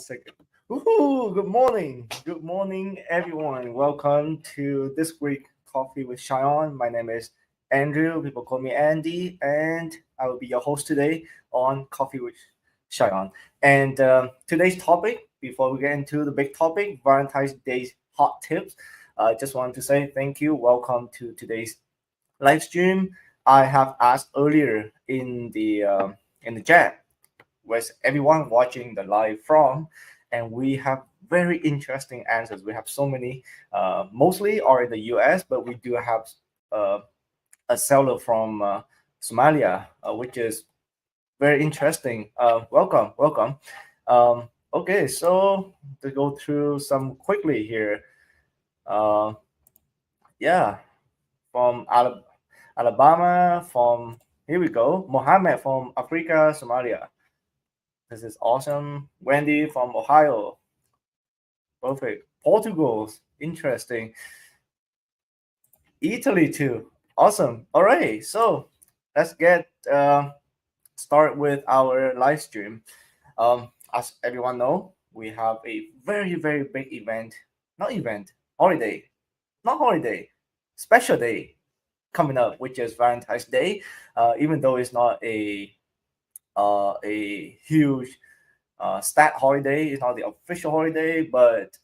second. Woohoo! Good morning. Good morning, everyone. Welcome to this week Coffee with ShineOn. My name is Andrew. People call me Andy, and I will be your host today on Coffee with ShineOn. And today's topic, before we get into the big topic, Valentine's Day hot tips. I just wanted to say thank you. Welcome to today's live stream. I have asked earlier in the chat where's everyone watching the live from, and we have very interesting answers. We have so many, mostly are in the US, but we do have uh, a seller from Somalia, which is very interesting. Welcome. Okay, so to go through some quickly here. Uh, yeah, from Alabama, from here we go. Mohammed from Africa, Somalia. This is awesome. Wendy from Ohio. Perfect. Portugal. Interesting. Italy too. Awesome. All right. So let's get start with our live stream. As everyone know, we have a very big event. Not event. Holiday. Not holiday. Special day coming up, which is Valentine's Day. Even though it's not a huge stat holiday. It's not the official holiday, but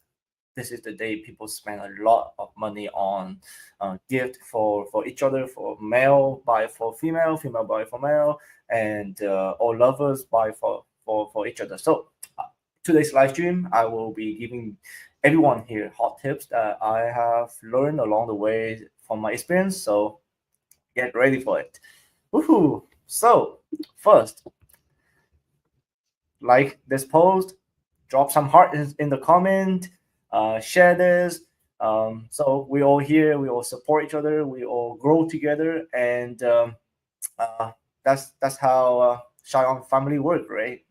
this is the day people spend a lot of money on gift for each other, for male buy for female, female buy for male, and all lovers buy for each other. So today's live stream, I will be giving everyone here hot tips that I have learned along the way from my experience. So get ready for it. Woohoo! So first, like this post, drop some heart in the comment, share this. So we all here, we all support each other, we all grow together, and uh, that's how ShineOn family work, right?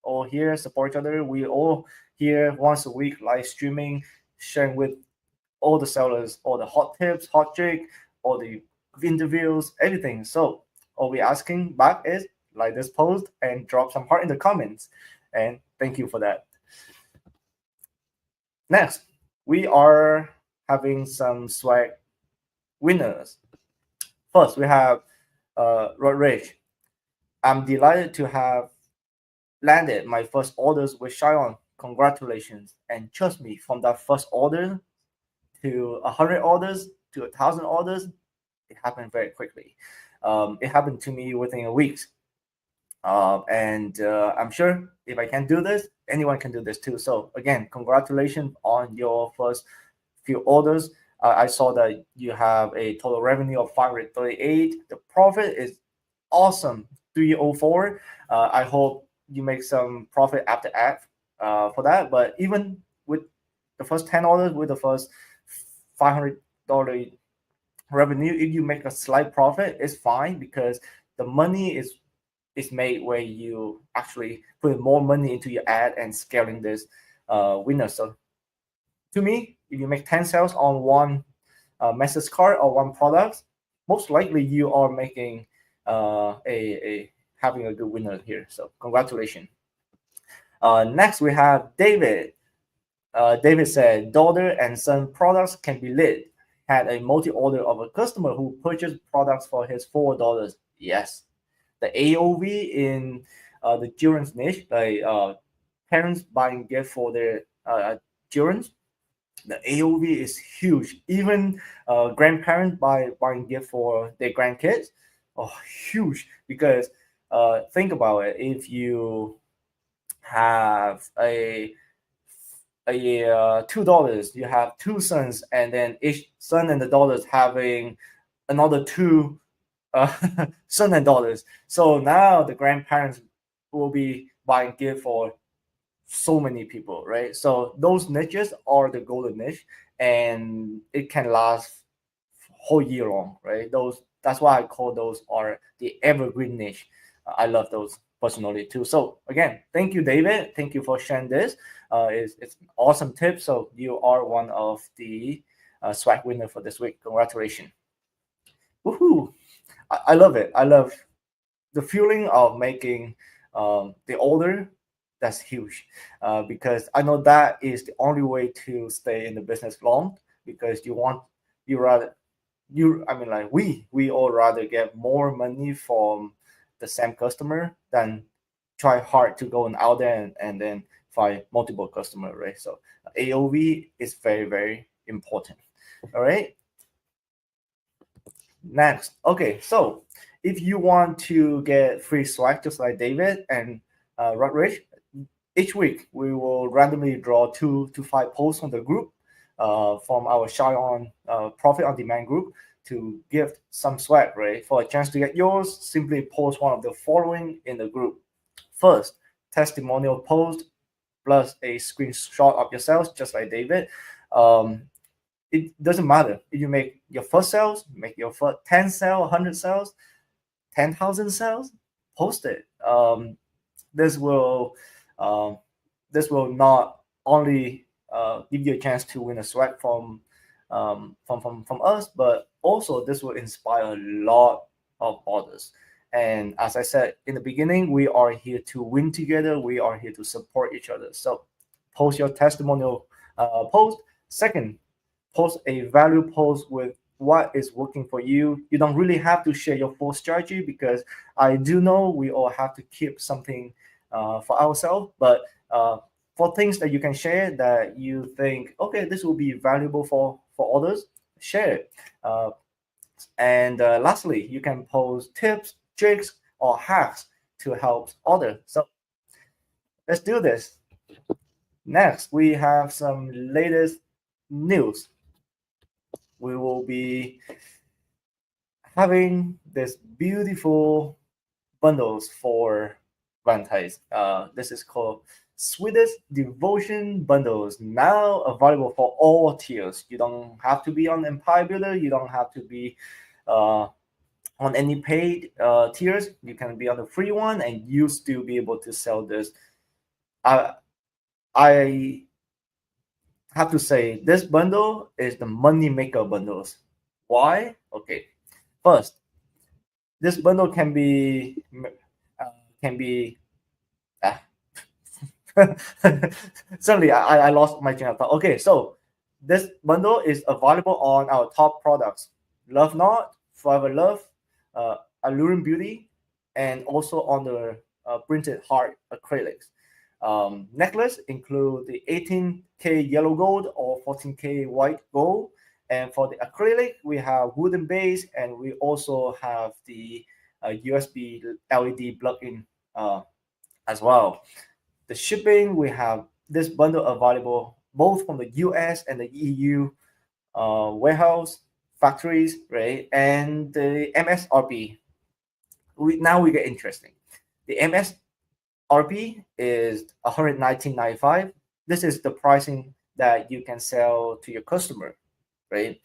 All here support each other. We all here once a week live streaming, sharing with all the sellers, all the hot tips, hot trick, all the interviews, everything. So all we asking back is like this post and drop some heart in the comments. And thank you for that. Next, we are having some swag winners. First, we have Rod Rage. I'm delighted to have landed my first orders with ShineOn. Congratulations. And trust me, from that first order to 100 orders to 1,000 orders, it happened very quickly. It happened to me within a week. And I'm sure if I can do this, anyone can do this too. So again, congratulations on your first few orders. I saw that you have a total revenue of 538. The profit is awesome, 304. I hope you make some profit after ad for that. But even with the first 10 orders, with the first $500 revenue, if you make a slight profit, it's fine because the money is made where you actually put more money into your ad and scaling this winner. So to me, if you make 10 sales on one message card or one product, most likely you are making a having a good winner here. So congratulations. Next we have David. David said daughter and son products can be lit. Had a multi-order of a customer who purchased products for his $4. Yes, the AOV in the children's niche, like parents buying gift for their children, the AOV is huge. Even grandparents buying gift for their grandkids, oh, huge. Because think about it, if you have a $2, you have two sons, and then each son and the daughters having another two son and daughters. So now the grandparents will be buying gift for so many people, right? So those niches are the golden niche, and it can last whole year long, right? Those that's why I call those are the evergreen niche. I love those personally too. So again, thank you, David. Thank you for sharing this. It's an awesome tip. So you are one of the swag winner for this week. Congratulations. Woohoo! I love it. I love the feeling of making the order That's huge, because I know that is the only way to stay in the business long, because you rather I mean, like, we all rather get more money from the same customer than try hard to go and out there and then find multiple customer, right? So AOV is very, very important. All right. Next, okay, so if you want to get free swag just like David and Rodrich, each week we will randomly draw 2 to 5 posts on the group, from our ShineOn Profit on Demand group, to give some swag, right? For a chance to get yours, simply post one of the following in the group. First, testimonial post plus a screenshot of yourselves, just like David. It doesn't matter if you make your first sales, make your first 10 sales, 100 sales, 10,000 sales, post it. This will um, this will not only give you a chance to win a swag from us, but also this will inspire a lot of others. And as I said in the beginning, we are here to win together. We are here to support each other. So post your testimonial post. Second, post a value post with what is working for you. You don't really have to share your full strategy, because I do know we all have to keep something for ourselves. But for things that you can share that you think, okay, this will be valuable for others, share it. And lastly, you can post tips, tricks, or hacks to help others. So let's do this. Next, we have some latest news. We will be having this beautiful bundles for Valentine's. This is called Swedish Devotion Bundles, now available for all tiers. You don't have to be on Empire Builder. You don't have to be uh, on any paid tiers. You can be on the free one, and you still be able to sell this. I have to say this bundle is the money maker bundles. Why? Okay, first, this bundle uh, can be ah. Suddenly I lost my train of thought. Okay, so this bundle is available on our top products: Love Not, Forever Love, Alluring Beauty, and also on the printed heart acrylics. Necklace include the 18K yellow gold or 14K white gold. And for the acrylic, we have wooden base, and we also have the USB LED plug-in as well. The shipping, we have this bundle available both from the US and the EU warehouse factories, right? And the MSRP. Now we get interesting. The MSRP is 119.95. This is the pricing that you can sell to your customer, right?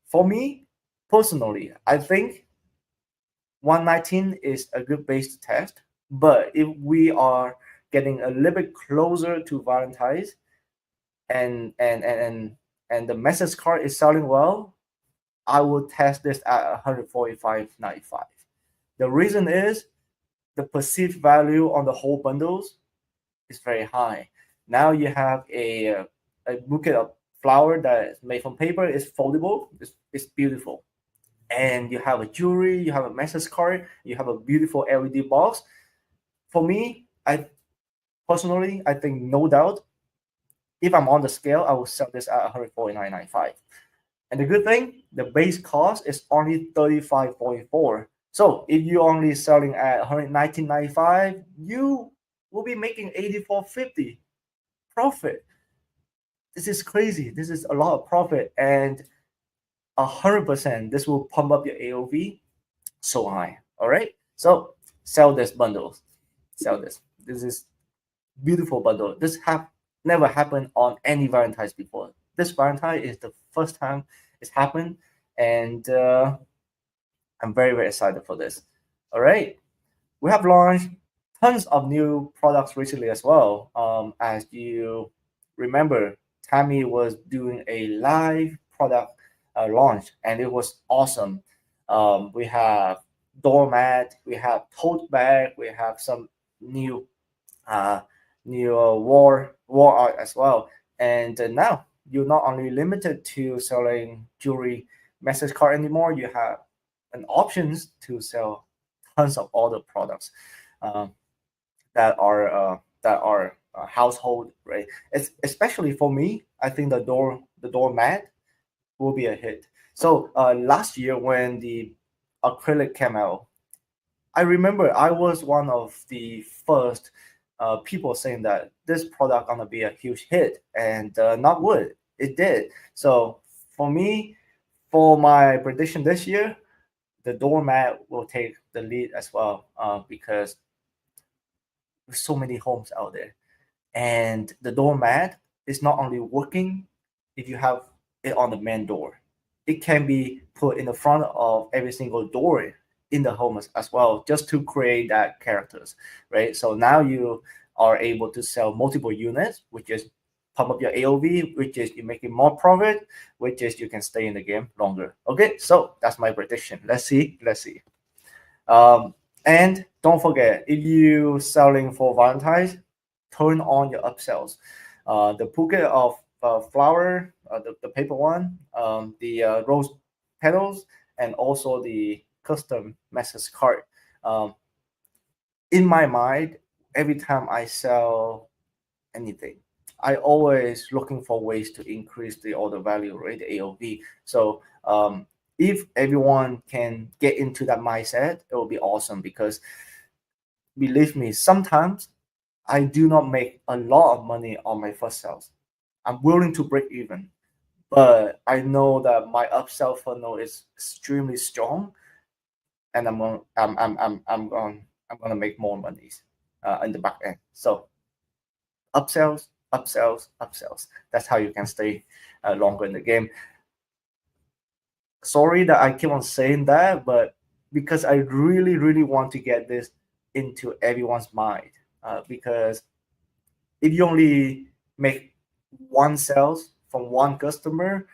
For me personally, I think 119 is a good base to test. But if we are getting a little bit closer to Valentine's, and the message card is selling well, I will test this at 145.95. The reason is the perceived value on the whole bundles is very high. Now you have a bouquet of flower that is made from paper, is foldable, it's beautiful. And you have a jewelry, you have a message card, you have a beautiful LED box. For me, I personally, I think no doubt, if I'm on the scale, I will sell this at 149.95. And the good thing, the base cost is only 35.4. So if you're only selling at 119.95, you will be making 84.50 profit. This is crazy. This is a lot of profit, and 100% this will pump up your AOV so high. All right. So sell this bundles. Sell this. This is beautiful bundle. This have never happened on any Valentine's before. This Valentine is the first time it's happened, and I'm very, very excited for this. All right, we have launched tons of new products recently as well. As you remember, Tammy was doing a live product launch, and it was awesome. We have doormat, we have tote bag, we have some new uh, new war art as well. And now you're not only limited to selling jewelry message card anymore. You have an options to sell tons of other products um, that are household, right? It's especially for me. I think the doormat will be a hit. So last year when the acrylic came out, I remember I was one of the first people saying that this product gonna be a huge hit, and not would it did. So for me, for my prediction this year, the doormat will take the lead as well, because there's so many homes out there, and the doormat is not only working if you have it on the main door. It can be put in the front of every single door in the home as well, just to create that characters, right? So now you are able to sell multiple units, which is pump up your AOV, which is you making more profit, which is you can stay in the game longer. Okay, so that's my prediction. Let's see. Um, and don't forget, if you selling for Valentine's, turn on your upsells. The bouquet of flower, the paper one, the rose petals, and also the custom message card. Um, in my mind, every time I sell anything, I always looking for ways to increase the order value, right? The AOV. So if everyone can get into that mindset, it will be awesome because believe me, sometimes I do not make a lot of money on my first sales. I'm willing to break even, but I know that my upsell funnel is extremely strong, and I'm gonna make more monies in the back end. So upsells, upsells, upsells. That's how you can stay longer in the game. Sorry that I keep on saying that, but because I really, really want to get this into everyone's mind, because if you only make one sales from one customer,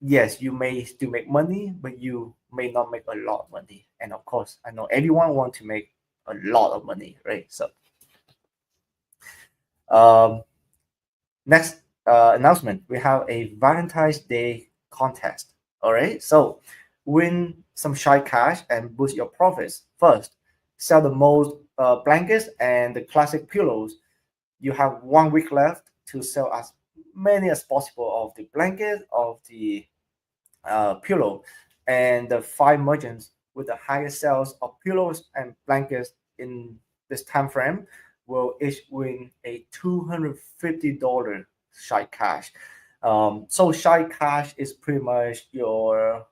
yes, you may still make money, but you may not make a lot of money. And of course, I know everyone want to make a lot of money, right? So um, next announcement, we have a Valentine's Day contest. All right, so win some shy cash and boost your profits. First, sell the most blankets and the classic pillows. You have 1 week left to sell as many as possible of the blanket, of the pillow, and the 5 merchants with the highest sales of pillows and blankets in this time frame will each win a $250 shy cash. So shy cash is pretty much your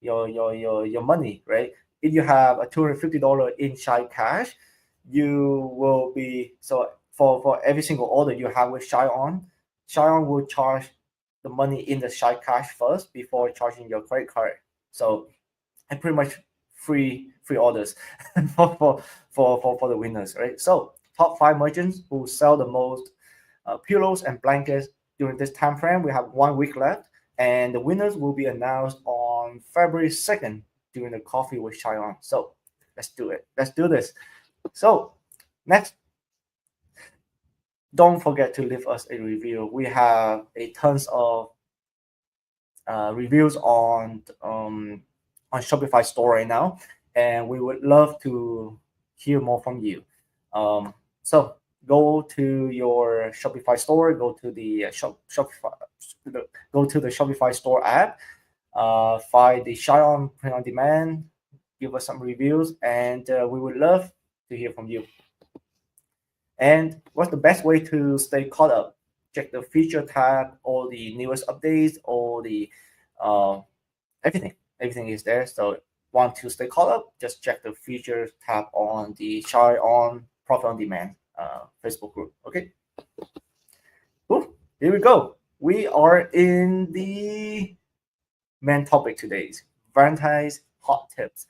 money, right? If you have a $250 in shy cash, you will be so for every single order you have with ShineOn, ShineOn will charge the money in the shy cash first before charging your credit card. So and pretty much free orders for the winners, right? So top 5 merchants who sell the most pillows and blankets during this time frame. We have 1 week left, and the winners will be announced on February 2nd during the coffee with Cheyenne. So let's do it. Let's do this. So next, don't forget to leave us a review. We have a tons of reviews on Shopify store right now, and we would love to hear more from you. So go to your Shopify store, go to the Shopify, go to the Shopify store app, find the Shy on Print on Demand, give us some reviews, and we would love to hear from you. And what's the best way to stay caught up? Check the feature tab, all the newest updates, all the uh, everything. Everything is there. So want to stay caught up? Just check the features tab on the Shy on Profit on Demand Facebook group. Okay. Cool. Here we go. We are in the main topic today's Valentine's hot tips,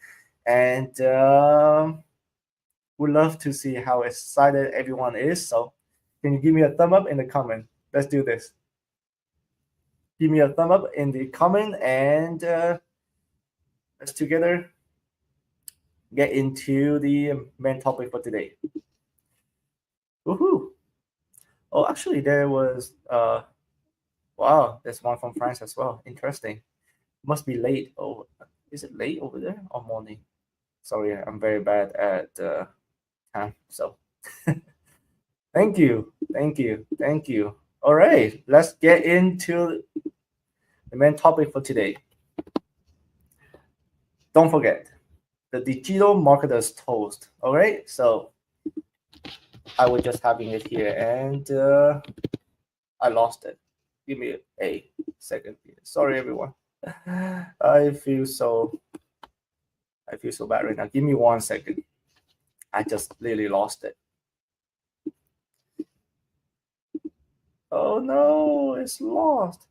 and we'd love to see how excited everyone is. So, can you give me a thumb up in the comment? Let's do this. Give me a thumb up in the comment, and let's together get into the main topic for today. Woohoo! Oh, actually, there was wow, there's one from France as well. Interesting. Must be late. Oh, is it late over there or morning? Sorry, I'm very bad at time. So thank you, thank you, thank you. All right, let's get into the main topic for today. Don't forget the digital marketer's toast. All right, so I was just having it here and I lost it. Give me a second here. Sorry, everyone. I feel so I feel so bad right now. Give me 1 second. I just really lost it. Oh no, it's lost.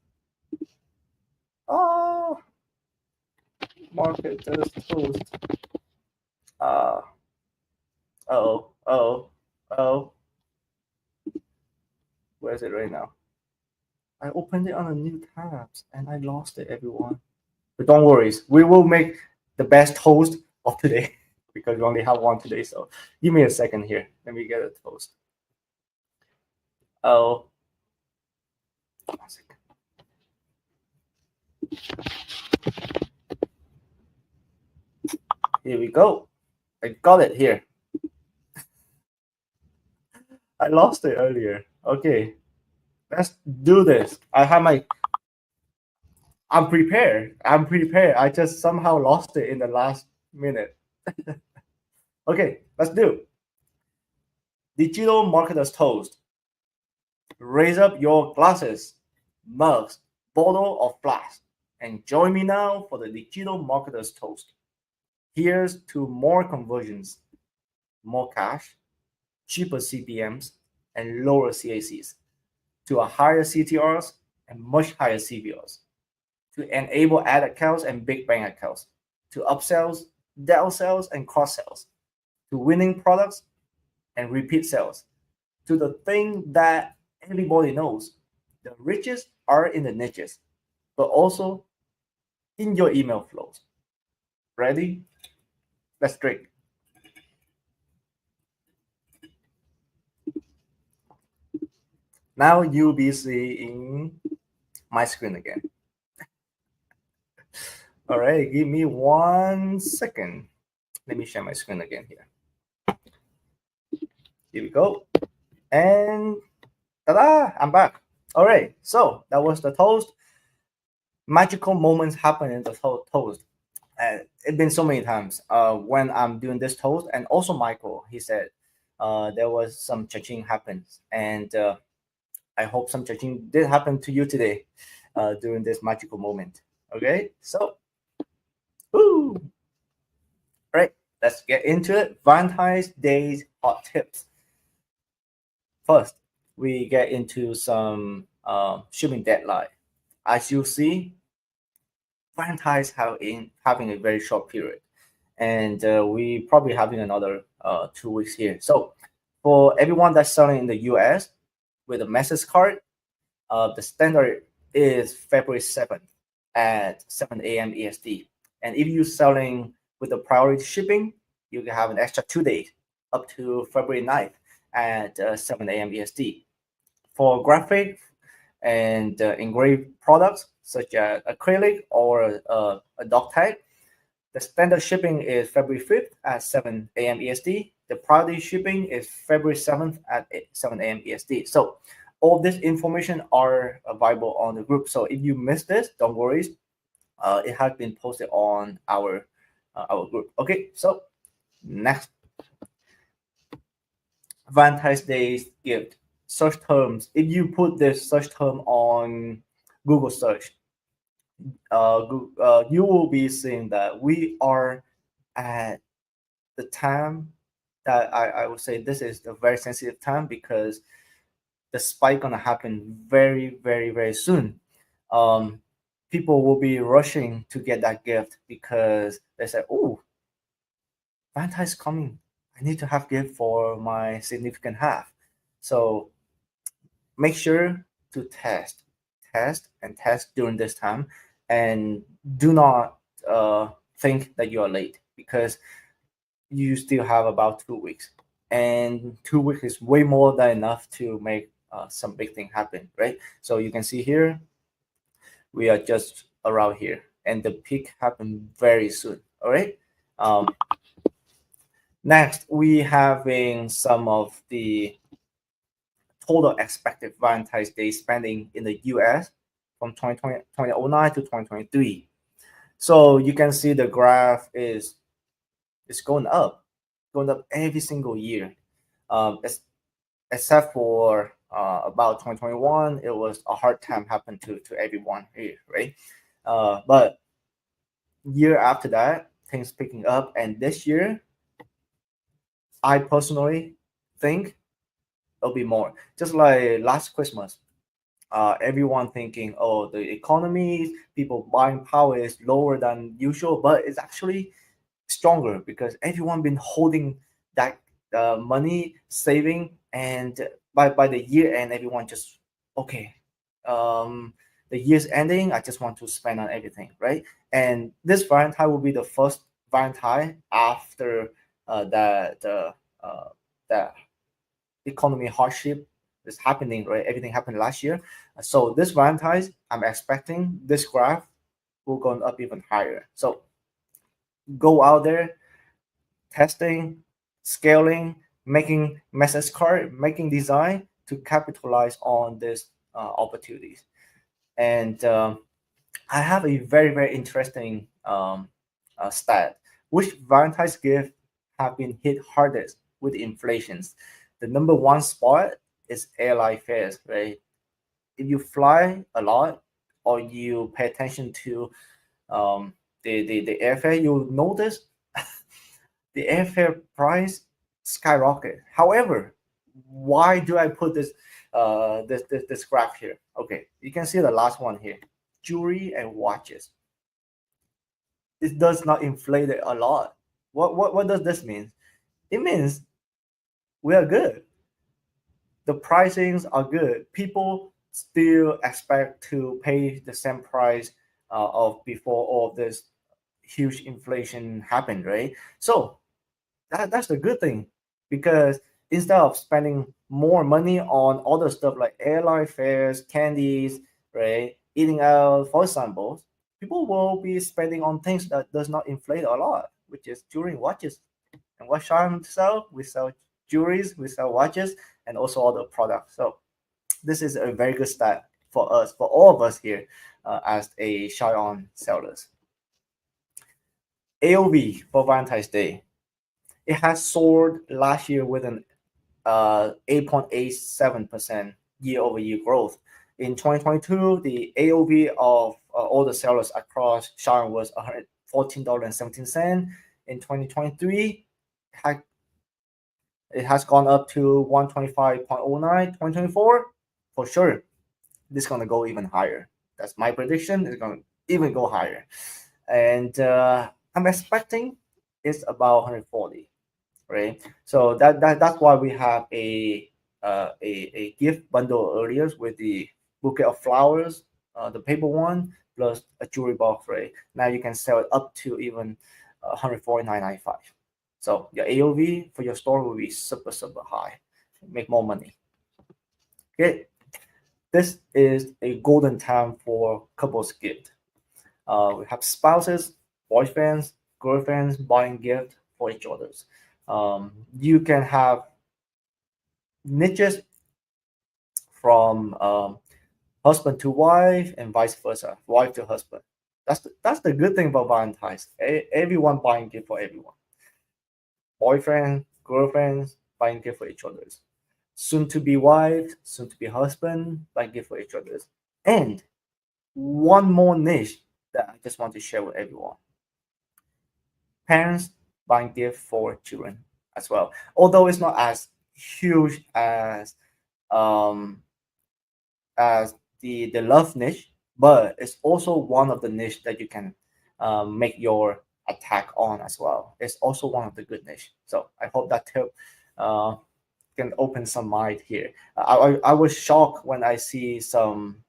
Oh, marketer's toast. Uh oh, oh, oh. Where is it right now? I opened it on a new tabs and I lost it, everyone. But don't worry, we will make the best toast of today because we only have one today. So give me a second here. Let me get a toast. Oh, 1 second. Here we go. I got it here. I lost it earlier. Okay, let's do this. I have my. I'm prepared. I'm prepared. I just somehow lost it in the last minute. Okay, let's do. Digital marketers toast. Raise up your glasses, mugs, bottle of glass, and join me now for the digital marketers toast. Here's to more conversions, more cash, cheaper CPMs, and lower CACs, to a higher CTRs and much higher CVRs, to enable ad accounts and big bank accounts, to upsells, downsells, and cross sells, to winning products and repeat sales, to the thing that everybody knows. The riches are in the niches, but also in your email flows. Ready? Let's drink. Now you'll be seeing my screen again. All right, give me 1 second. Let me share my screen again here. Here we go. And ta-da, I'm back. All right, so that was the toast. Magical moments happen in the toast. It's been so many times when I'm doing this toast, and also Michael, he said there was some cha-ching happens, and I hope some cha-ching did happen to you today during this magical moment. Okay, so, woo. All right, let's get into it. Valentine's Day hot tips. First, we get into some shipping deadline. As you see, Valentine's having a very short period, and we probably having another 2 weeks here. So, for everyone that's selling in the U.S. with a message card, the standard is February 7th at 7 a.m. EST. And if you're selling with the priority shipping, you can have an extra 2 days up to February 9th at 7 a.m. EST. For graphic and engraved products such as acrylic or a dog tag, the standard shipping is February 5th at 7 a.m. EST. The priority shipping is February 7th at 7 a.m. EST. So all this information are available on the group. So if you missed this, don't worry. It has been posted on our group. Okay, so next, Valentine's Day gift search terms. If you put this search term on Google search, you will be seeing that we are at the time that I would say this is a very sensitive time because the spike gonna happen very, very, very soon. Um, People will be rushing to get that gift because they say, "Oh, Valentine's coming. I need to have gift for my significant half." So make sure to test, and test during this time, and do not think that you are late because you still have about 2 weeks, and 2 weeks is way more than enough to make some big thing happen, right? So you can see here we are just around here, and the peak happened very soon. All right. Um, Next, we having some of the total expected Valentine's Day spending in the US from 2009 to 2023. So you can see the graph is going up every single year. Except for about 2021, it was a hard time happened to everyone here, right? But year after that, things picking up, and this year, I personally think it'll be more. Just like last Christmas, everyone thinking, oh, the economy, people buying power is lower than usual, but it's actually stronger because everyone been holding that money, saving, and by the year end, everyone just okay. Um, the year's ending, I just want to spend on everything, right? And this Valentine will be the first Valentine after that that economy hardship is happening, right? Everything happened last year. So this Valentine's, I'm expecting this graph will go up even higher. So go out there, testing, scaling, making message card, making design to capitalize on these opportunities. And I have a very interesting stat. Which Valentine's gift have been hit hardest with inflations? The number one spot is airline fares, right? If you fly a lot or you pay attention to the airfare, you'll notice the airfare price skyrocket. However, why do I put this graph here? Okay, you can see the last one here, jewelry and watches. It does not inflate it a lot. What does this mean? It means we are good. The pricings are good. People still expect to pay the same price of before all of this huge inflation happened, right? So that's the good thing because instead of spending more money on other stuff like airline fares, candies, right, eating out, for example, people will be spending on things that does not inflate a lot, which is jewelry and watches. And what Shine sell? We sell jewelries, we sell watches, and also other products. So this is a very good start for us, for all of us here, as a ShineOn sellers. AOV for Valentine's Day. It has soared last year with an 8.87% year-over-year growth. In 2022, the AOV of all the sellers across Shine was $114.17. In 2023, it has gone up to 125.09. 2024, for sure, this is going to go even higher. That's my prediction. It's going to even go higher. And I'm expecting it's about 140. Right, so that's why we have a gift bundle earlier with the bouquet of flowers, the paper one plus a jewelry box. Right now you can sell it up to even 149.95. So your AOV for your store will be super high, make more money. Okay, this is a golden time for couples gift. We have spouses, boyfriends, girlfriends buying gift for each others. You can have niches from husband to wife and vice versa, wife to husband. That's the good thing about Valentine's. Everyone buying gift for everyone. Boyfriend, girlfriends buying gift for each others. Soon to be wife, soon to be husband buying gift for each others. And one more niche that I just want to share with everyone. Parents buying gift for children as well. Although it's not as huge um, as the love niche, but it's also one of the niche that you can make your attack on as well. It's also one of the good niche. So I hope that tip uh, can open some mind here. I was shocked when I see some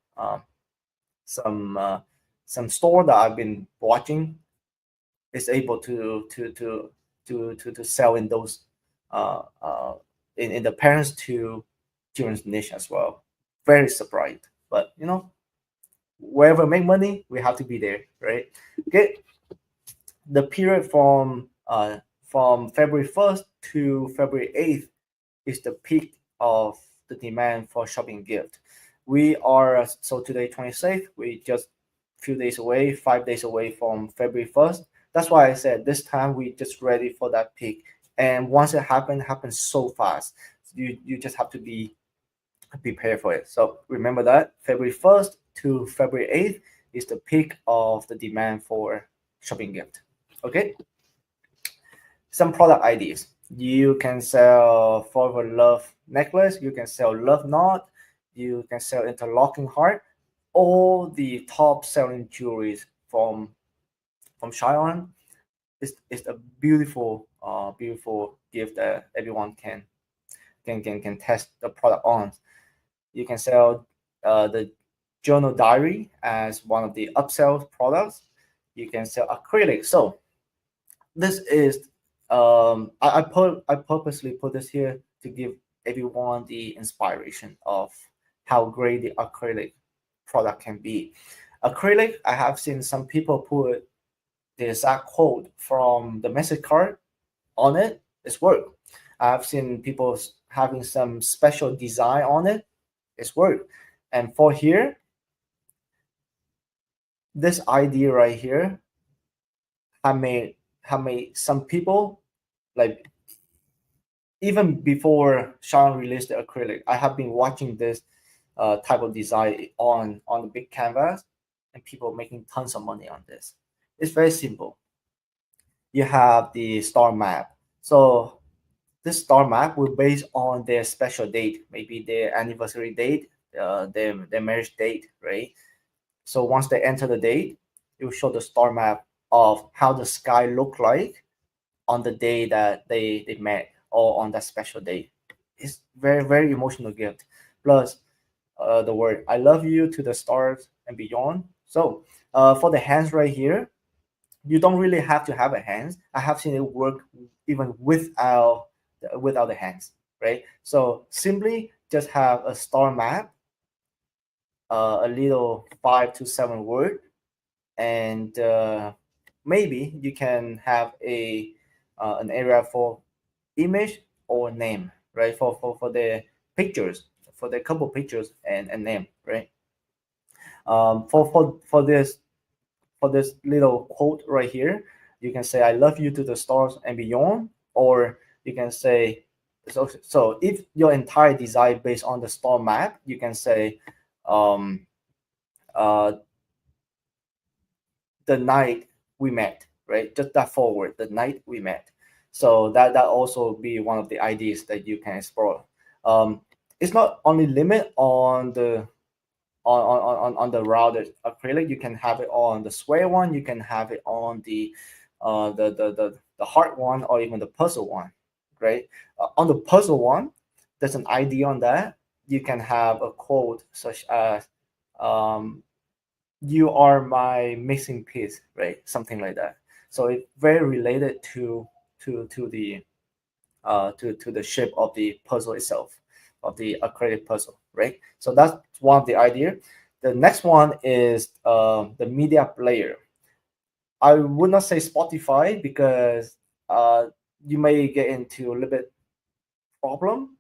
some store that I've been watching is able to sell in those in the parents to children's niche as well. very surprised. But wherever make money, we have to be there, right? Okay, the period from February 1st to February 8th is the peak of the demand for shopping gift. We are so today 26th. We just few days away, 5 days away from February 1st. That's why I said this time we just ready for that peak. And once it happens so fast. You just have to be prepared for it. So remember that February 1st to February 8th is the peak of the demand for shopping gift. Okay, some product ideas. You can sell forever love necklace, you can sell love knot, you can sell interlocking heart, all the top selling jewelries from ShineOn. Is a beautiful gift that everyone can test the product on. You can sell the journal diary as one of the upsell products. You can sell acrylic. So this is I purposely put this here to give everyone the inspiration of how great the acrylic product can be. Acrylic, I have seen some people put the exact quote from the message card on it. It's work. I've seen people having some special design on it. It's work. And for here, this idea right here have made some people, like, even before Sean released the acrylic, I have been watching this type of design on the big canvas, and people making tons of money on this. It's very simple. You have the star map. So this star map will base on their special date, maybe their anniversary date, their marriage date, right? So once they enter the date, it will show the star map of how the sky look like on the day that they met or on that special day. It's very emotional gift. Plus the word "I love you" to the stars and beyond. So for the hands right here, you don't really have to have a hands. I have seen it work even without the hands, right? So simply just have a star map, a little 5 to 7 word, and maybe you can have a an area for image or name, right? For the pictures, for the couple pictures and name, right? For this little quote right here, you can say "I love you" to the stars and beyond, or you can say, so if your entire design based on the star map, you can say um, uh, the night we met, right? Just that forward, the night we met. So that also be one of the ideas that you can explore. It's not only limit on the on the routed acrylic. You can have it on the square one. You can have it on the heart one, or even the puzzle one, right? On the puzzle one, there's an idea on that. You can have a quote such as um, "You are my missing piece," right? Something like that. So it's very related to the to the shape of the puzzle itself, of the acrylic puzzle, right? So that's one of the idea. The next one is the media player. I would not say Spotify because you may get into a little bit problem,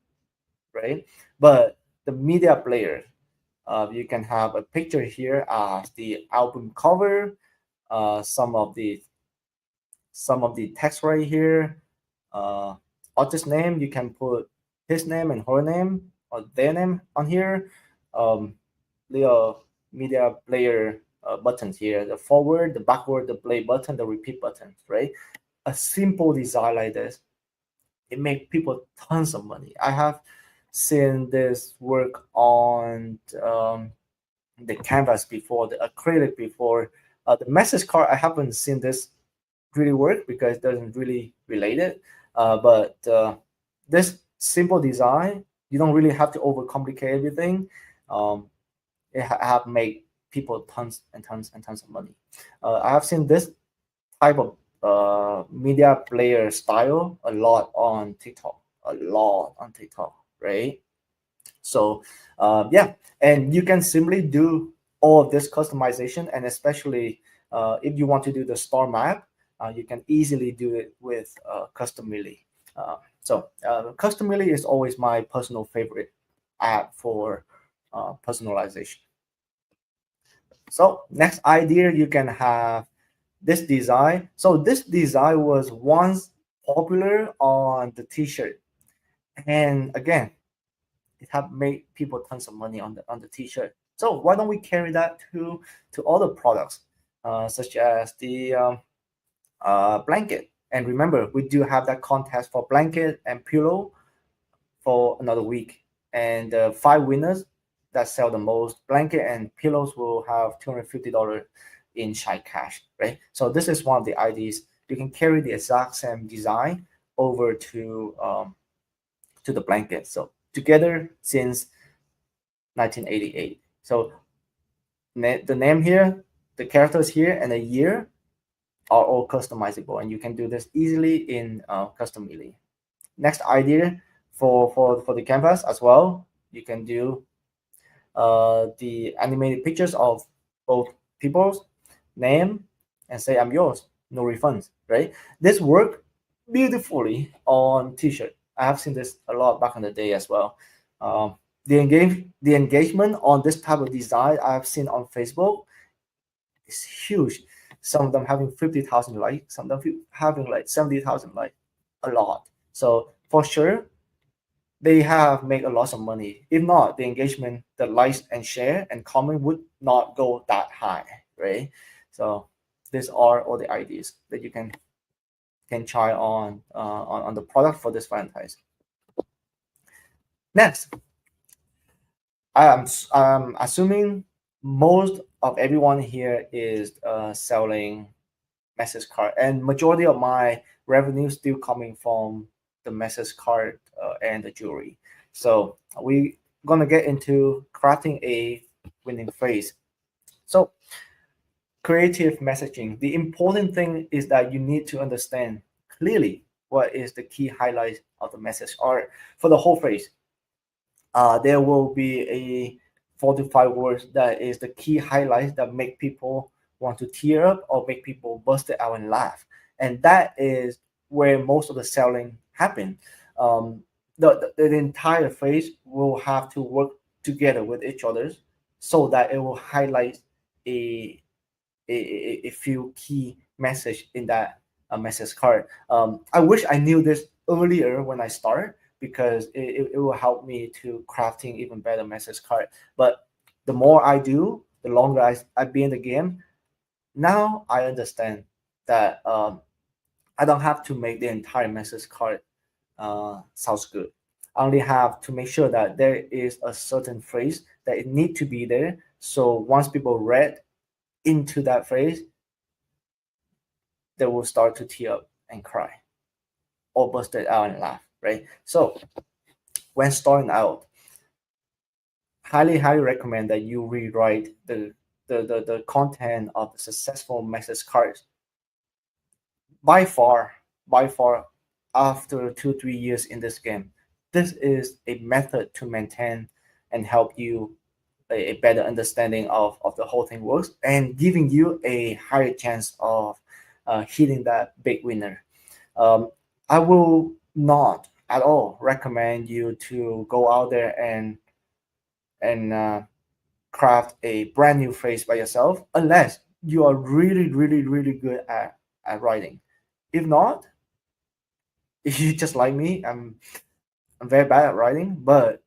right? But the media player, you can have a picture here as the album cover, uh, some of the some of the text right here, uh, artist name. You can put his name and her name or their name on here. Um, the media player buttons here: the forward, the backward, the play button, the repeat button. Right? A simple design like this, it make people tons of money. I have seen this work on the canvas before, the acrylic before. The message card, I haven't seen this really work because it doesn't really relate it. But this simple design, you don't really have to overcomplicate everything. Um, it have made people tons and tons and tons of money. I have seen this type of media player style a lot on TikTok, right? So yeah, and you can simply do all of this customization, and especially if you want to do the star map, you can easily do it with custom Milli. Custom Milli is always my personal favorite app for personalization. So next idea, you can have this design. So this design was once popular on the t-shirt, and again, it have made people tons of money on the t-shirt. So why don't we carry that to other products, such as the blanket? And remember, we do have that contest for blanket and pillow for another week, and the 5 winners that sell the most blanket and pillows will have $250 in Shine Cash, right? So this is one of the ideas. You can carry the exact same design over to the blanket. So together since 1988. So the name here, the characters here, and the year are all customizable, and you can do this easily in custom Melee. Next idea for the canvas as well, you can do the animated pictures of both people's name and say I'm yours, no refunds, right? This work beautifully on t-shirt. I have seen this a lot back in the day as well. The engagement on this type of design I've seen on Facebook is huge. Some of them having 50,000 likes, some of them having like 70,000 likes, a lot. So for sure, they have made a lot of money. If not, the engagement, the likes and share and comment would not go that high, right? So these are all the ideas that you can try on the product for this Valentine's. Next, I'm assuming most of everyone here is selling message card, and majority of my revenue still coming from the message card and the jewelry. So we gonna get into crafting a winning phrase. So creative messaging. The important thing is that you need to understand clearly what is the key highlight of the message or for the whole phrase. There will be a 4 to 5 words that is the key highlights that make people want to tear up or make people bust it out and laugh. And that is where most of the selling happen. Um, the entire phrase will have to work together with each other so that it will highlight a a few key message in that message card. I wish I knew this earlier when I start because it will help me to crafting even better message card. But the more I do, the longer I be in the game. Now I understand that I don't have to make the entire message card sounds good. I only have to make sure that there is a certain phrase that it need to be there. So once people read into that phrase, they will start to tear up and cry or bust it out and laugh, right? So when starting out, highly recommend that you rewrite the content of the successful message cards. By far, by far, after 2 3 years in this game, this is a method to maintain and help you a better understanding of the whole thing works and giving you a higher chance of hitting that big winner. um, I will not at all recommend you to go out there and craft a brand new phrase by yourself unless you are really good at writing. If not, if you just like me, I'm very bad at writing, but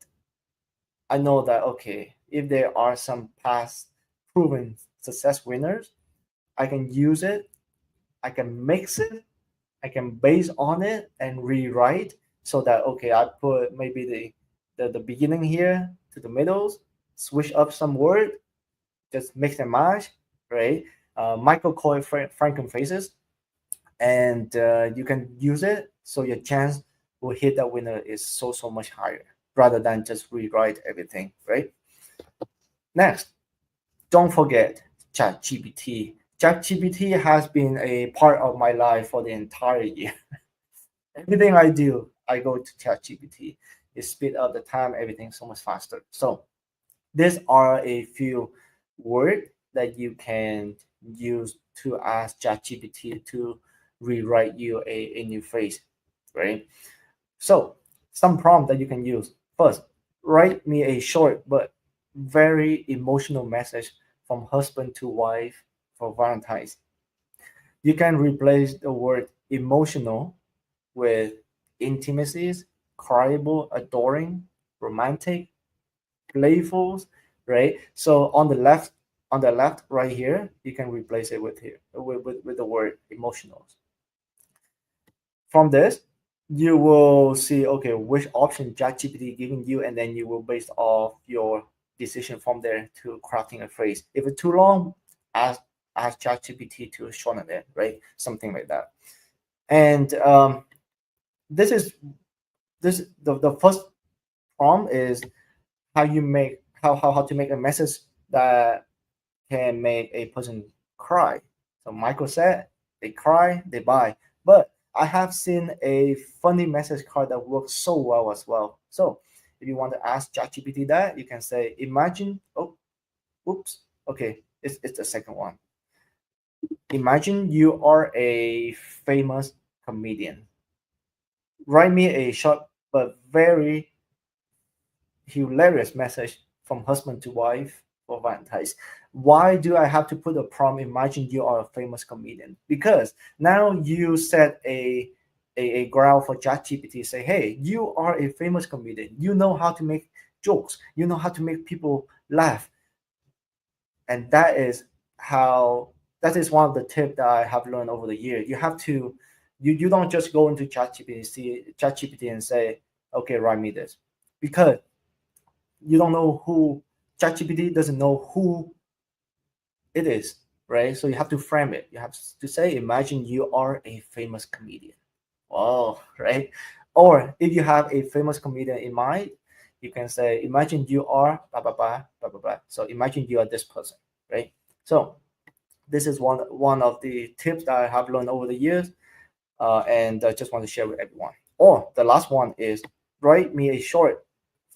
I know that okay, if there are some past proven success winners, I can use it, I can mix it, I can base on it and rewrite so that okay, I put maybe the beginning here to the middles, switch up some word, just mix and match, right? Michael call it Franken phrases, and you can use it so your chance will hit that winner is so much higher rather than just rewrite everything, right? Next, don't forget ChatGPT. ChatGPT has been a part of my life for the entire year. Everything I do, I go to ChatGPT. it speed up the time, everything so much faster. So these are a few words that you can use to ask ChatGPT to rewrite you a new phrase, right? So some prompt that you can use. First, write me a short but very emotional message from husband to wife for Valentine's. You can replace the word emotional with intimacies, cryable, adoring, romantic, playful, right? So on the left right here, you can replace it with here with the word emotional. From this, you will see, okay, which option ChatGPT giving you, and then you will base off your decision from there to crafting a phrase. If it's too long, ask ChatGPT to shorten it, right? Something like that. And this is this the first prompt is how you make how to make a message that can make a person cry. So Michael said they cry, they buy. But I have seen a funny message card that works so well as well. So if you want to ask ChatGPT that, you can say, imagine, oh, oops, okay, it's the second one. Imagine you are a famous comedian. Write me a short but very hilarious message from husband to wife for Valentine's. Why do I have to put a prompt? Imagine you are a famous comedian. Because now you set a ground for ChatGPT. Say, hey, you are a famous comedian. You know how to make jokes. You know how to make people laugh. And that is one of the tips that I have learned over the years. You have to you don't just go into ChatGPT and say, okay, write me this. Because you don't know who ChatGPT doesn't know who it is, right? So you have to frame it. You have to say, imagine you are a famous comedian. Oh, right? Or if you have a famous comedian in mind, you can say, imagine you are blah blah blah blah blah blah. So imagine you are this person, right? So this is one of the tips that I have learned over the years, and I just want to share with everyone. Or the last one is write me a short,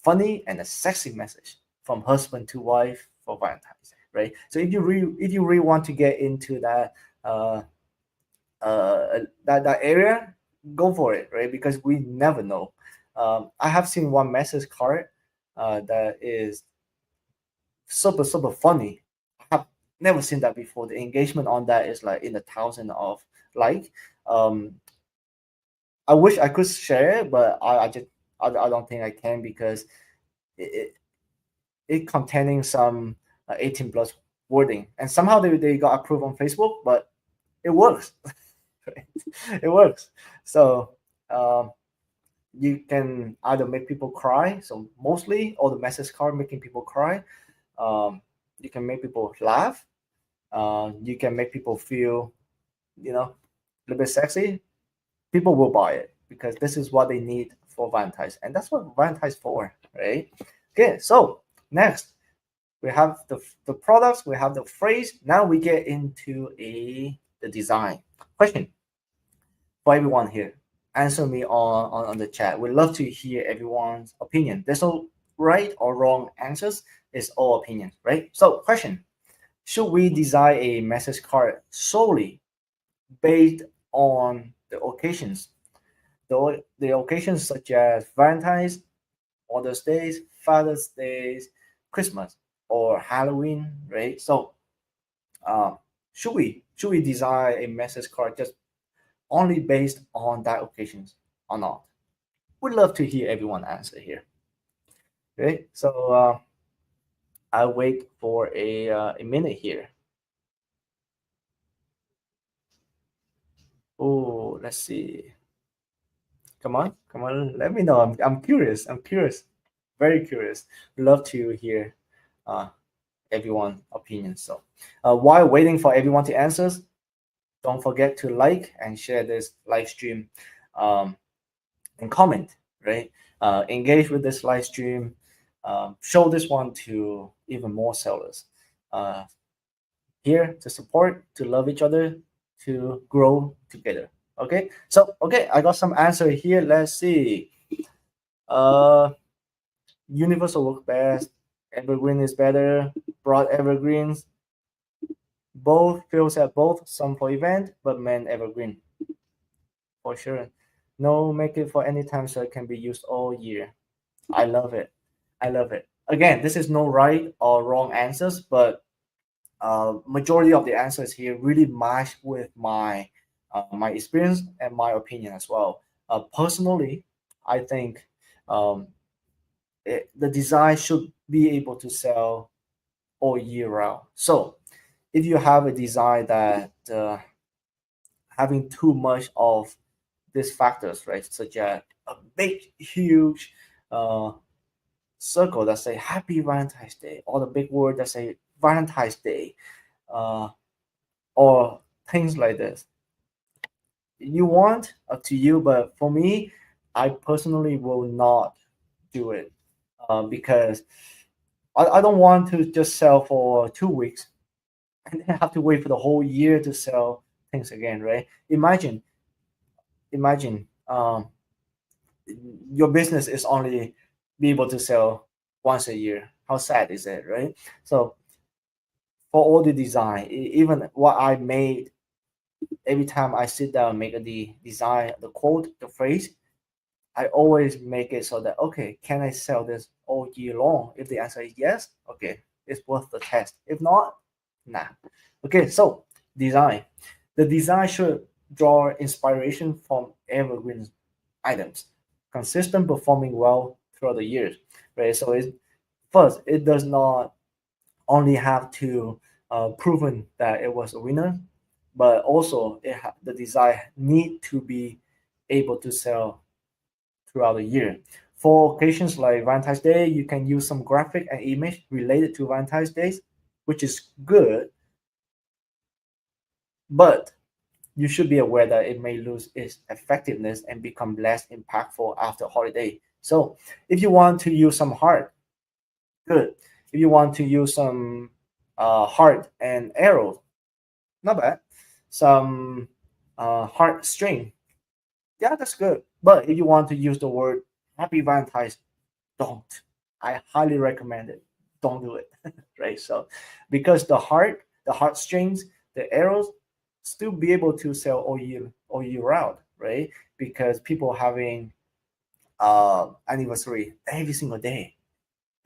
funny, and a sexy message from husband to wife for Valentine's, right? So if you really want to get into uh, that area, go for it, right? Because we never know. I have seen one message card that is super funny. I have never seen that before. The engagement on that is like in the thousand of like. Um, I wish I could share it, but I don't think I can because it, it containing some 18 plus wording, and somehow they got approved on Facebook, but it works. Right? It works. So um, you can either make people cry. So mostly all the message card making people cry. You can make people laugh. You can make people feel, a little bit sexy. People will buy it because this is what they need for Valentine's, and that's what Valentine's for, right? Okay, so next we have the products, we have the phrase. Now we get into the design. Question for everyone here. Answer me on the chat. We'd love to hear everyone's opinion. There's no right or wrong answers. It's all opinions, right? So question: should we design a message card solely based on the occasions? The occasions such as Valentine's, Mother's Days, Father's Days, Christmas, or Halloween, right? So, um, should we design a message card just only based on that occasions or not? We'd love to hear everyone answer here. Okay, so I'll wait for a minute here. Oh, let's see. Come on. Let me know. I'm curious. I'm curious. Very curious. Love to hear uh, everyone opinions. So while waiting for everyone to answer, don't forget to like and share this live stream, um, and comment, right? Engage with this live stream. Show this one to even more sellers. Uh, Here to support, to love each other, to grow together. Okay, so okay, I got some answer here. Let's see. Uh, Universal work best. Evergreen is better. Broad evergreens. Both feels at both. Some for event, but main evergreen for sure. No, make it for any time so it can be used all year. I love it. I love it. Again, this is no right or wrong answers, but majority of the answers here really match with my experience and my opinion as well. Personally, I think um, the design should be able to sell all year round. So if you have a design that having too much of these factors, right, such as a big, huge uh, circle that say Happy Valentine's Day, or the big word that say Valentine's Day, uh, or things like this. You want up to you, but for me, I personally will not do it because I don't want to just sell for 2 weeks and then have to wait for the whole year to sell things again, right? Imagine your business is only be able to sell once a year. How sad is it, right? So for all the design, even what I made, every time I sit down and make the design, the quote, the phrase, I always make it so that okay, can I sell this all year long? If the answer is yes, okay, it's worth the test. If not, nah. Okay, so design. The design should draw inspiration from evergreen items, consistent performing well throughout the years, right? So it first, it does not only have to proven that it was a winner, but also the design need to be able to sell throughout the year. For occasions like Valentine's Day, you can use some graphic and image related to Valentine's Day, which is good, but you should be aware that it may lose its effectiveness and become less impactful after holiday. So if you want to use some heart, good. If you want to use some heart and arrows, not bad. Some heart string, yeah, that's good. But if you want to use the word Happy Valentine's, don't. I highly recommend it. Don't do it. Right? So because the heartstrings, the arrows still be able to sell all year round, right? Because people having anniversary every single day.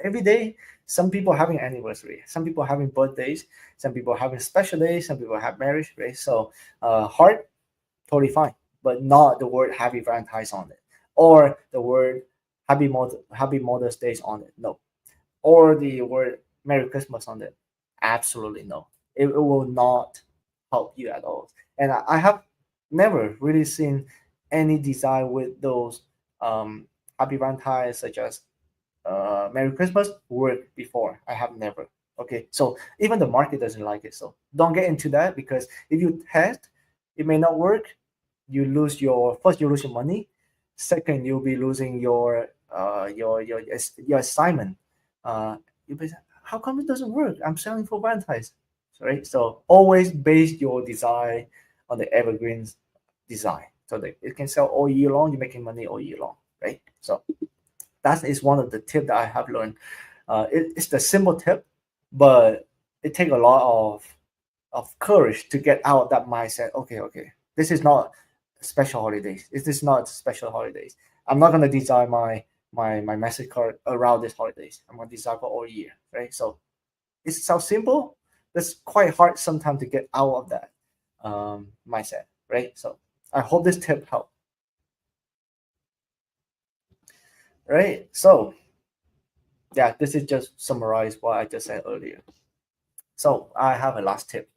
Every day, some people having anniversary, some people having birthdays, some people having special days, some people have marriage, right? So heart, totally fine, but not the word Happy Valentine's on it, or the word Happy Mother's Day on it. No, or the word Merry Christmas on it. Absolutely no. It will not help you at all. And I have never really seen any design with those Happy Valentine's, such as Merry Christmas, work before. I have never. Okay, so even the market doesn't like it. So don't get into that, because if you test, it may not work. You lose your first. You lose your money. Second, you'll be losing your assignment. You'll be saying, how come it doesn't work? I'm selling for Valentine's, right? So always base your design on the evergreens design, so that it can sell all year long. You're making money all year long, right? So that is one of the tip that I have learned. It's the simple tip, but it takes a lot of courage to get out of that mindset. Okay, okay, this is not special holidays. This is not special holidays. I'm not gonna design my message card around these holidays. I'm gonna design for all year, right? So it sounds simple. That's quite hard sometimes to get out of that mindset, right? So I hope this tip helped, right? So yeah, this is just summarize what I just said earlier. So I have a last tip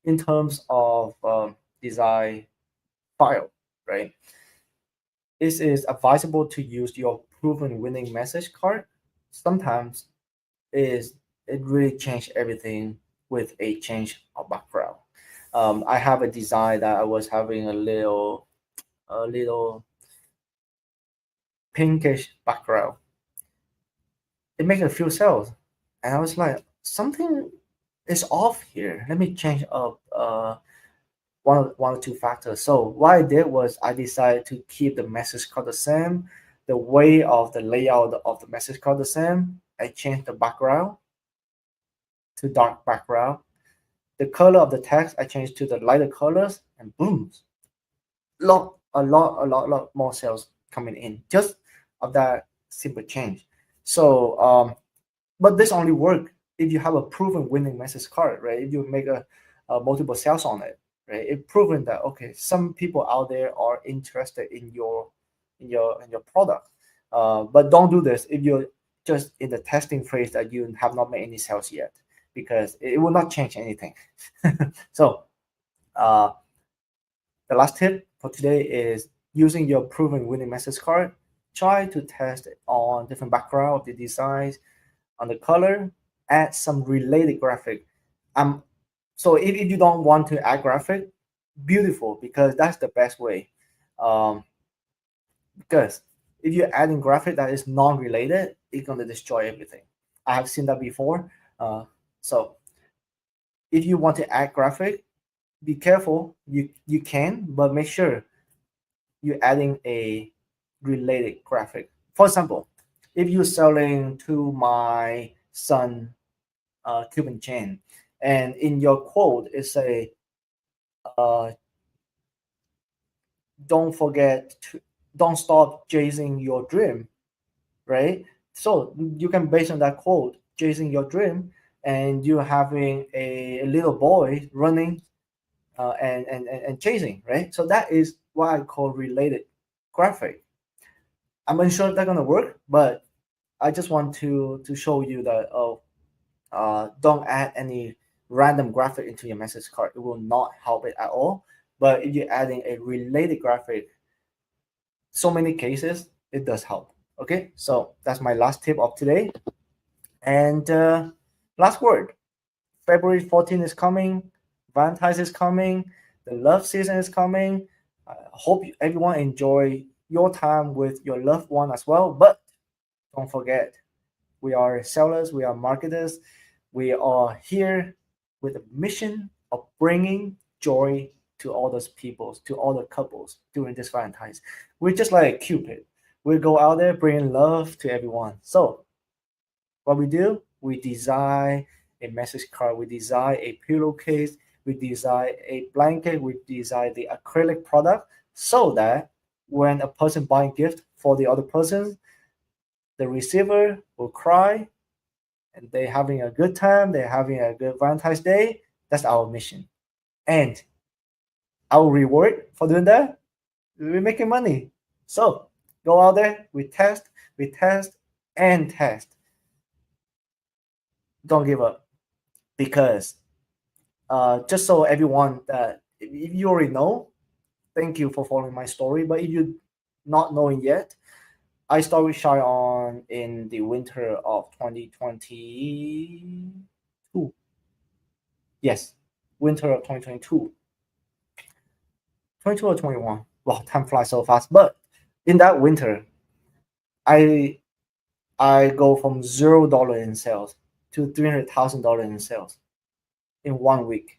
in terms of design file, right? It is advisable to use your proven winning message card. Sometimes is it really changed everything with a change of background. I have a design that I was having a little pinkish background. It makes a few cells, and I was like, something is off here. Let me change up one or two factors. So what I did was I decided to keep the message card the same, the way of the layout of the message card the same. I change the background to dark background. The color of the text I change to the lighter colors, and boom, a lot more sales coming in just of that simple change. So but this only work if you have a proven winning message card, right? If you make a multiple sales on it, right? It proven that okay, some people out there are interested in your product. But don't do this if you're just in the testing phase that you have not made any sales yet, because it will not change anything. So uh, the last tip for today is using your proven winning message card. Try to test it on different background of the designs, on the color, add some related graphic. Um, so if you don't want to add graphic, beautiful, because that's the best way. Um, because if you're adding graphic that is non-related, it's gonna destroy everything. I have seen that before. So if you want to add graphic, be careful. You can, but make sure you're adding a related graphic. For example, if you're selling to my son Cuban chain, and in your quote it say, uh, "Don't forget to don't stop chasing your dream," right? So you can base on that quote, chasing your dream, and you having a little boy running and chasing, right? So that is what I call related graphic. I'm unsure if that's gonna work, but I just want to show you that don't add any random graphic into your message card. It will not help it at all. But if you're adding a related graphic, so many cases it does help. Okay, so that's my last tip of today. And last word, February 14th is coming, Valentine's is coming, the love season is coming. I hope everyone enjoy your time with your loved one as well. But don't forget, we are sellers, we are marketers, we are here with a mission of bringing joy to all those people, to all the couples during this Valentine's. We're just like Cupid. We go out there bringing love to everyone. So what we do, we design a message card, we design a pillowcase, we design a blanket, we design the acrylic product so that when a person buying gift for the other person, the receiver will cry and they're having a good time, they're having a good Valentine's Day. That's our mission. And our reward for doing that, we're making money. So go out there, we test, and test. Don't give up, because just so everyone that if you already know, thank you for following my story. But if you not knowing yet, I started ShineOn in the winter of 2022. Yes, winter of 2022. 22 or 21. Wow, time flies so fast. But in that winter, I I go from $0 in sales to $300,000 in sales in 1 week,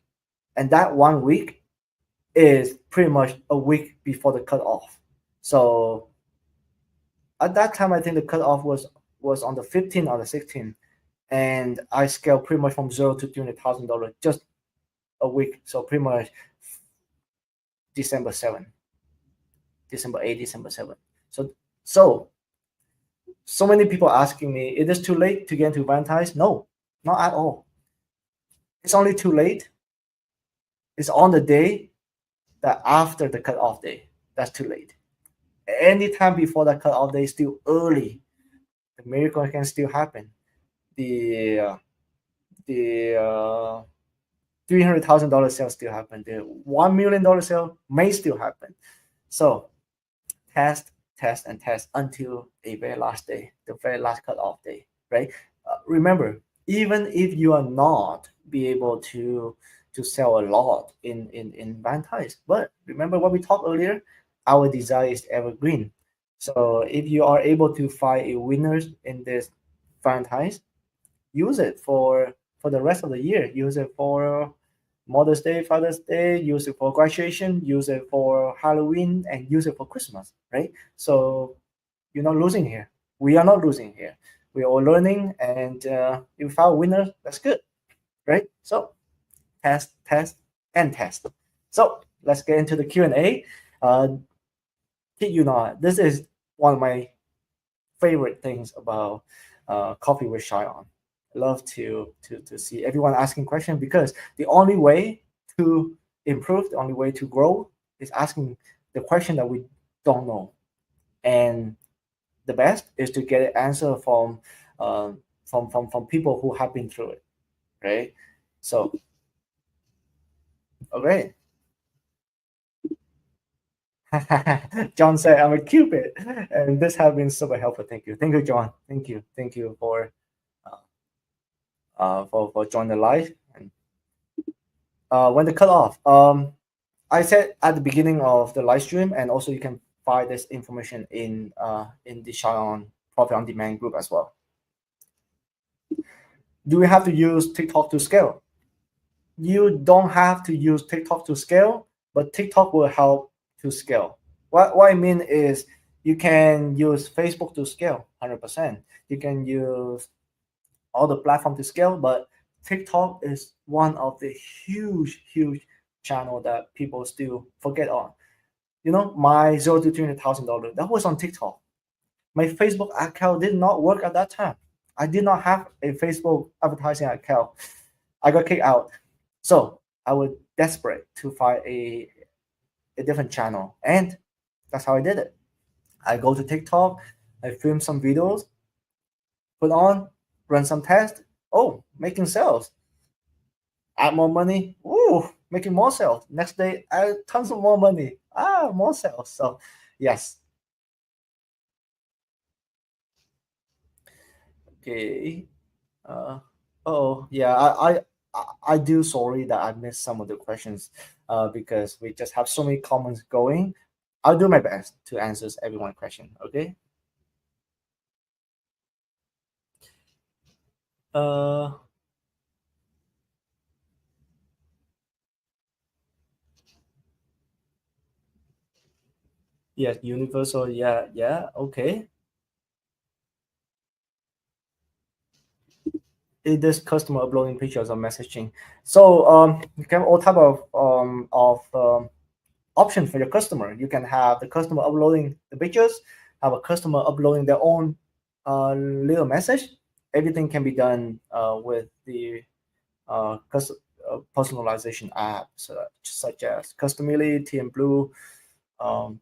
and that 1 week is pretty much a week before the cutoff. So at that time, I think the cutoff was on the 15th or the 16th, and I scaled pretty much from zero to $300,000 just a week. So pretty much December 7th, December 8th, December 7th. So so many people asking me, is it too late to get into Valentine's? No, not at all. It's only too late. It's on the day that after the cutoff day. That's too late. Anytime before that cutoff day is still early. The miracle can still happen. The the $300,000 sale still happen. The $1 million sale may still happen. So test, test, and test until a very last day, the very last cutoff day, right? Remember, even if you are not be able to sell a lot in Valentine's, but remember what we talked earlier, our desire is evergreen. So if you are able to find a winners in this Valentine's, use it for the rest of the year. Use it for Mother's Day, Father's Day, use it for graduation, use it for Halloween, and use it for Christmas, right? So you're not losing here. We are not losing here. We're all learning, and if we found a winner, that's good, right? So test, test, and test. So let's get into the Q&A. Kid you not, this is one of my favorite things about Coffee with ShineOn. I love to see everyone asking questions because the only way to improve, the only way to grow is asking the question that we don't know. And the best is to get an answer uh, from people who have been through it, right? So, okay. John said, "I'm a cupid," and this has been super helpful. Thank you, John. Thank you uh, for joining the live. And when the cut off, I said at the beginning of the live stream, and also you can find this information in the ShineOn Profit on Demand group as well. Do we have to use TikTok to scale? You don't have to use TikTok to scale, but TikTok will help to scale. What I mean is you can use Facebook to scale 100%. You can use all the platform to scale, but TikTok is one of the huge channel that people still forget on. You know, my $0 to $300,000 that was on TikTok. My Facebook account did not work at that time. I did not have a Facebook advertising account. I got kicked out. So I was desperate to find a different channel. And that's how I did it. I go to TikTok, I film some videos, put on, run some tests. Oh, making sales. Add more money. Ooh, making more sales. Next day, add tons of more money. More sales. So yes. Okay. Uh, oh yeah, I do sorry that I missed some of the questions because we just have so many comments going. I'll do my best to answer everyone's question. Okay. Uh, yeah, universal. Yeah, yeah. Okay. It is customer uploading pictures or messaging. So you can have all type of option for your customer. You can have the customer uploading the pictures, have a customer uploading their own little message. Everything can be done with the personalization app, such as Customly, and Blue, um,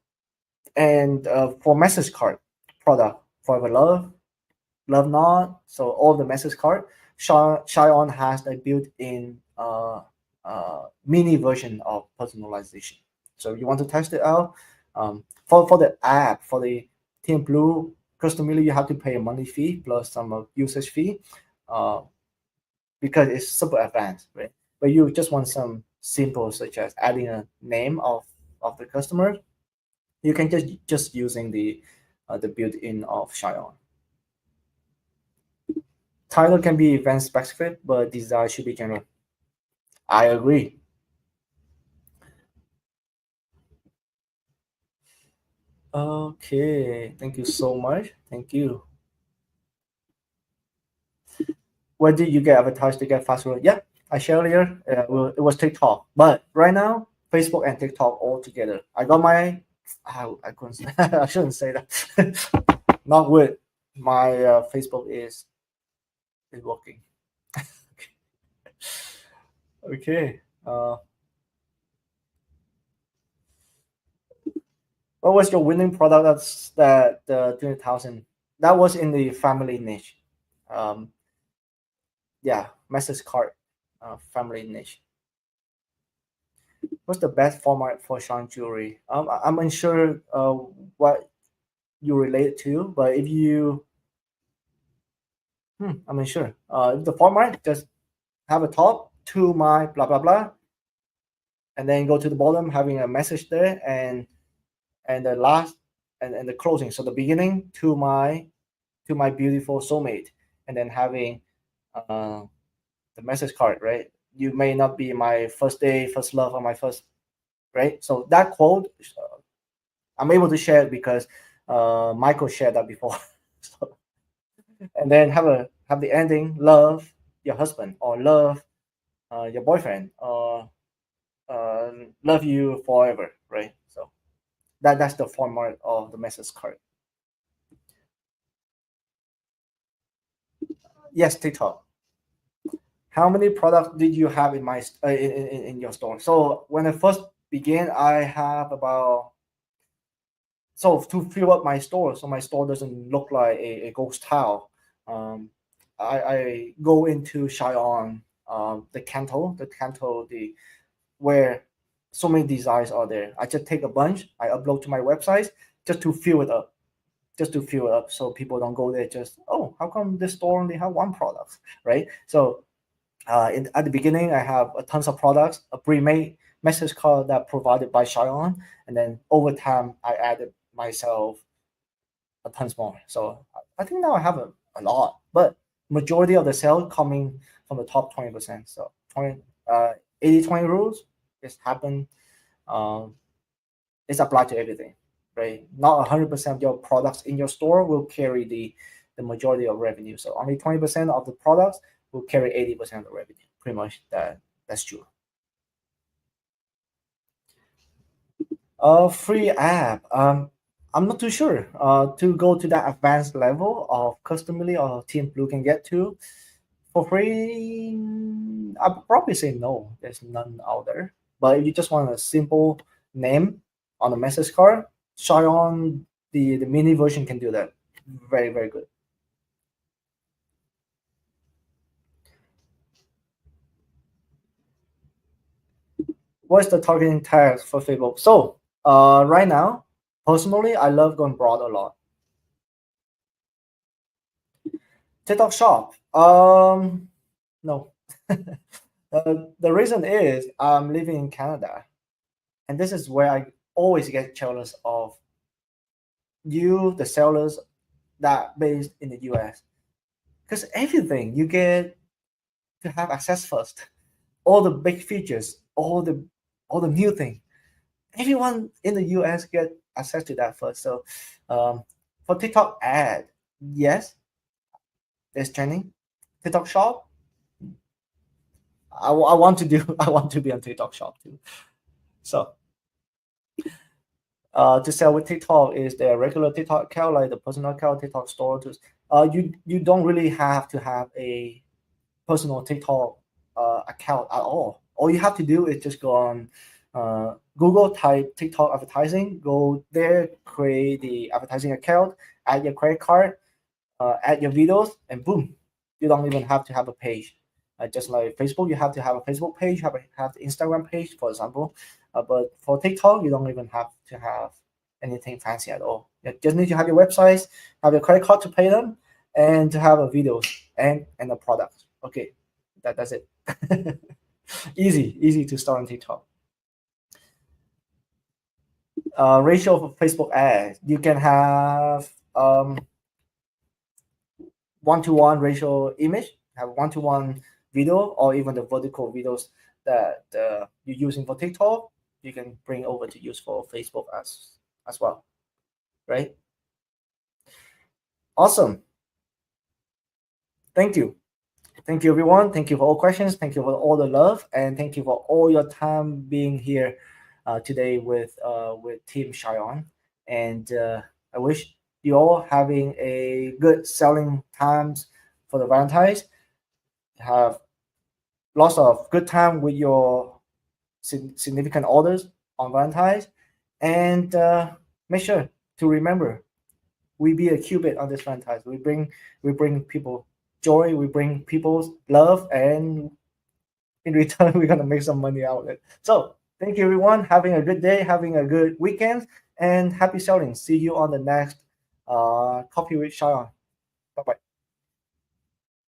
and for message card product, Forever Love, Love Not. So all the message card, ShineOn has a built-in mini version of personalization. So you want to test it out. For the app, for the Team Blue Customly, you have to pay a monthly fee plus some usage fee uh, because it's super advanced, right? But you just want some simple, such as adding a name of the customer. You can just using the built-in of ShineOn. Title can be event specific, but design should be general. I agree. Okay, thank you so much. Thank you. Where did you get advertised to get faster? Yeah, I shared earlier. It was TikTok, but right now Facebook and TikTok all together. I got my. I couldn't. I shouldn't say that. Not good. My Facebook is working. Okay. What was your winning product? That's that 20,000. That was in the family niche. Um, yeah, message card, family niche. What's the best format for Sean jewelry? I'm unsure what you relate to, but if you, I'm unsure. If the format just have a top to my blah blah blah, and then go to the bottom having a message there, and the last and the closing. So the beginning to my beautiful soulmate, and then having uh, the message card, right? You may not be my first day, first love, or my first, right? So that quote, I'm able to share it because Michael shared that before. So, and then have the ending: love your husband, or love your boyfriend, or uh, love you forever, right? So that's the format of the message card. Yes, TikTok. How many products did you have in in your store? So when I first began, I have about, so to fill up my store, so my store doesn't look like a ghost town. Um, I go into ShineOn, the Canto, the where so many designs are there. I just take a bunch, I upload to my website just to fill it up, so people don't go there just, oh, how come this store only have one product, right? So at the beginning, I have a tons of products, a pre-made message card that provided by ShineOn, and then over time, I added myself a tons more. So I think now I have a lot, but majority of the sale coming from the top 20%. So 20, 80-20 rules is happen. Um, it's applied to everything, right? Not 100% of your products in your store will carry the majority of revenue. So only 20% of the products will carry 80% of the revenue. Pretty much that's true. Free app. I'm not too sure. To go to that advanced level of customly or Team Blue can get to for free, I'd probably say no. There's none out there. But if you just want a simple name on a message card, try on the mini version can do that. Very, very good. What's the targeting tags for Facebook? So right now, personally, I love going broad a lot. TikTok Shop. No. The reason is I'm living in Canada, and this is where I always get jealous of you, the sellers that based in the US, because everything you get to have access first, all the big features, all the new thing. Everyone in the US get access to that first. So, for TikTok ad, yes, there's trending. TikTok Shop, I want to do. I want to be on TikTok Shop too. So to sell with TikTok is the regular TikTok account, like the personal account, TikTok store. To you don't really have to have a personal TikTok account at all. All you have to do is just go on Google, type TikTok advertising, go there, create the advertising account, add your credit card, add your videos, and boom, you don't even have to have a page. Just like Facebook, you have to have a Facebook page, have the Instagram page, for example. But for TikTok, you don't even have to have anything fancy at all. You just need to have your websites, have your credit card to pay them, and to have a videos and a product. Okay, that's it. Easy to start on TikTok. Ratio for Facebook ads, you can have 1-to-1 ratio image, have 1-to-1 video, or even the vertical videos that you're using for TikTok, you can bring over to use for Facebook as well, right? Awesome. Thank you. Thank you, everyone. Thank you for all questions. Thank you for all the love, and thank you for all your time being here today with Team ShineOn. And I wish you all having a good selling times for the Valentines. Have lots of good time with your significant orders on Valentine's, and make sure to remember we be a qubit on this Valentine's. We bring people joy, we bring people love, and in return we're gonna make some money out of it. So thank you everyone, having a good day, having a good weekend, and happy selling. See you on the next coffee with Sharon. Bye bye.